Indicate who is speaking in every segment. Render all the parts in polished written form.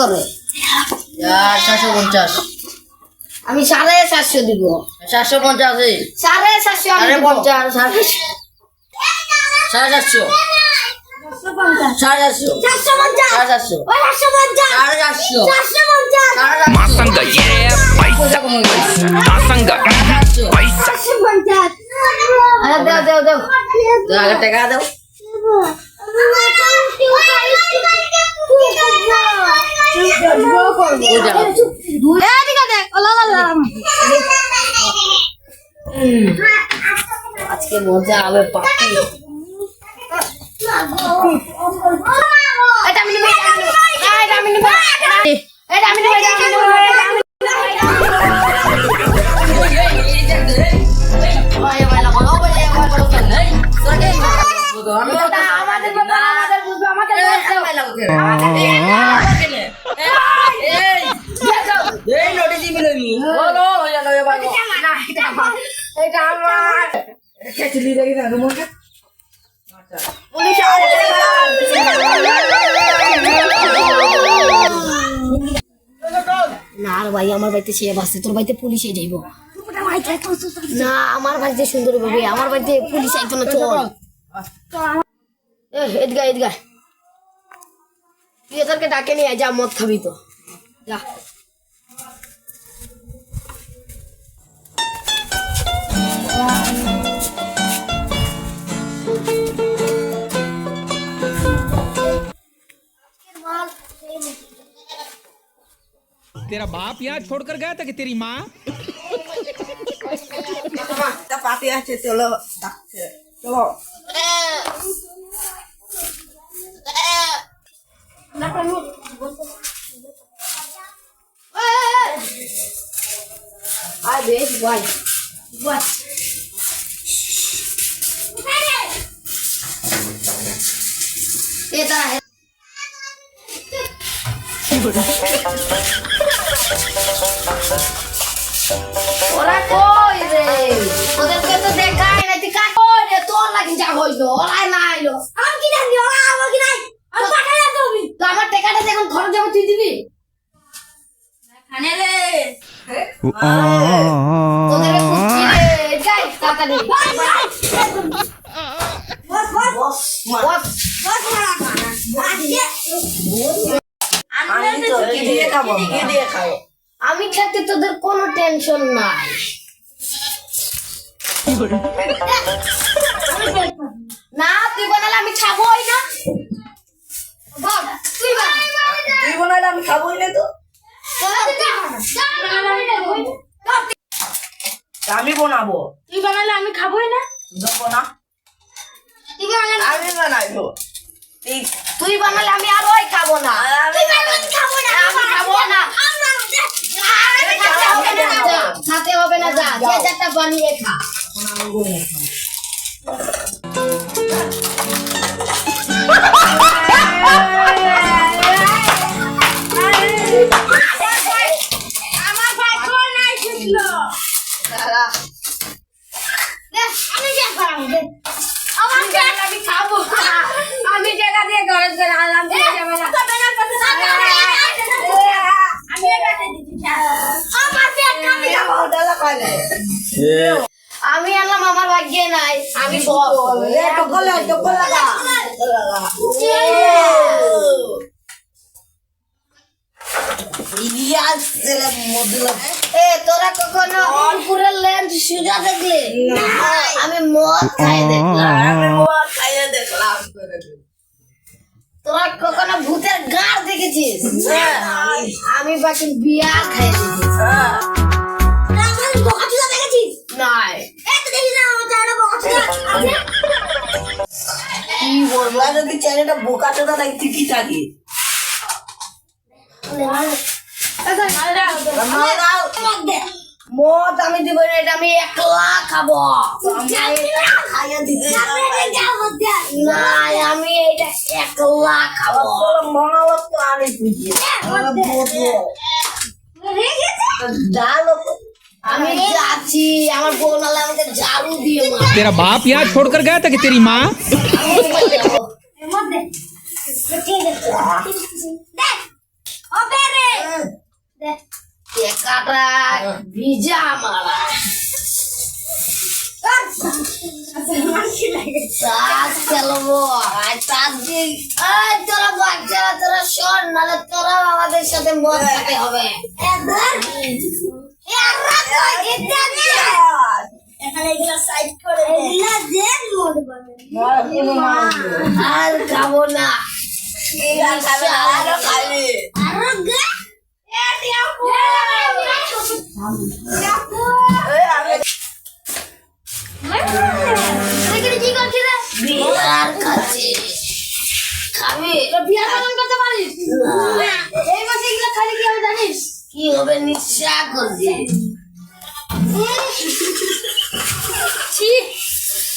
Speaker 1: করে
Speaker 2: 450
Speaker 1: আমি 450 দিব
Speaker 2: 450
Speaker 1: 450 আমি দিব
Speaker 2: 450 450
Speaker 3: Masanga yeah paisa Masanga paisa
Speaker 1: দেও
Speaker 2: আগে টাকা দাও
Speaker 1: আজকে মজা হবে পার্টি এটা আমি নিব এটা আমি নিব এটা আমি নিব না আর ভাই আমার বাড়িতে সে বাসছে তোর বাড়িতে পুলিশে যাইব না আমার বাড়িতে সুন্দর ভাবে আমার বাড়িতে পুলিশ একজন চল এদগা তুই এদেরকে ডাকে নিয়ে যা মদ খাবি তো যা
Speaker 3: तेरा बाप यहाँ छोड़कर गया था कि तेरी माँ
Speaker 2: পাতি আছে চলো চলো
Speaker 1: I bet why? What? এটা ওরা কই রে ওদেরকে তো দেখাই না তুই কাট রে তোর লাগি যা হইলো ওরা না আইলো আমি কি জানি ওরা আমার কি নাই আমি পাঠাই দিবি তো আমার টাকাটা যখন খরচ যাবে তুই দিবি খানে রে তোদেরকে খুঁজছি রে যাই তাড়াতাড়ি বস আমি থাকতে তোদের কোনো টেনশন নাই না তুই বানালে আমি খাবোই না তুই
Speaker 2: বানালে আমি খাবোই না তো আমি বানাবো
Speaker 1: তুই বানালে আমি খাবোই না
Speaker 2: দেবো না
Speaker 1: তুই বানালে
Speaker 2: আমি বানাইবো
Speaker 1: তুই বানালে আমি আর ওই খাবো না তুই বানালে খাবো না আমি খাবো না খাতে হবে না যা যে যেটা বানিয়ে খা আমার ভাই কোন নাই ছিল আমি যা খাবো আমার জায়গা আমি খাবো আমি জায়গা দিয়ে ঘরে চলে আলাম আমি এটাতে দিচ্ছি আমার পেট আমি খাবো দাদা কইলে আমি আলাম আমার ভাগ্যে নাই আমি বল টকল লাগা তোরা কখনো অনপুরের ল্যান্ড সুজা দেখলে আমি মদ খাই দেখলাম তোরা কখনো ভূতের গাড় দেখেছিস আমি বাকি বিয়া খাই দেখেছিস নাই
Speaker 2: কি বলবো যদি চ্যানেলটা বোকা চোদা দেখতে কি থাকি
Speaker 1: মদ আমি দিব না এটা আমি একলা খাবো না আমি এটা একলা খাবো
Speaker 2: মঙ্গলত তো আমি বুঝি
Speaker 1: আমি যাচ্ছি আমার বোন আমাকে ঝাড়ু দিয়ে
Speaker 3: तेरा बाप यहाँ छोड़कर गया था कि तेरी माँ
Speaker 1: টেকাটা ভিজা মারা তাস খেলবো তাস দিয়ে তোরা বাচ্চারা তোরা শোন নাহলে তোরা আমাদের সাথে মদ খেতে হবে
Speaker 2: এখানে এগুলো সাইড করে
Speaker 1: আর খাবো না কি করছি রে বিয়ার খাচ্ছি খাবি বিয়ার পালন করতে পারিস এই মাসে এগুলো খালি কি হবে জানিস কি হবে নিঃশা করবি ছি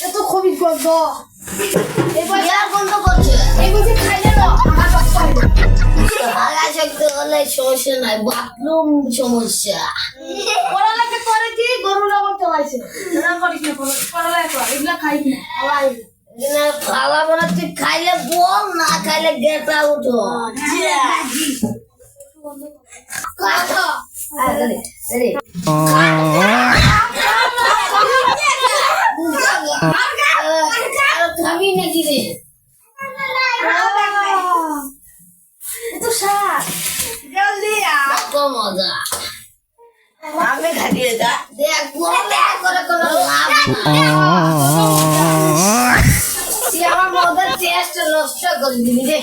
Speaker 1: এত খুবই গন্ধ বিয়ার বন্ধ করছে এই মাসে খাইলে না আমার বাচ্চা হবে আগা শক্ত হলে সমস্যা নাই বাথরুম সমস্যা পড়ালেখা করে কি গরু লবণ চলাইছে না করিস না পড়ালেখা কর এগুলা খাই না খাওয়া বলে তুই খাইলে বল না খাইলে গেটা উঠো খাবি নাকি রে
Speaker 2: জলদি
Speaker 1: কত মজা
Speaker 2: আমি খাটিয়ে যা
Speaker 1: দেখ বলে করে কোনো লাভ নাই তুই আমার মজার টেস্ট নষ্ট করে দিবি রে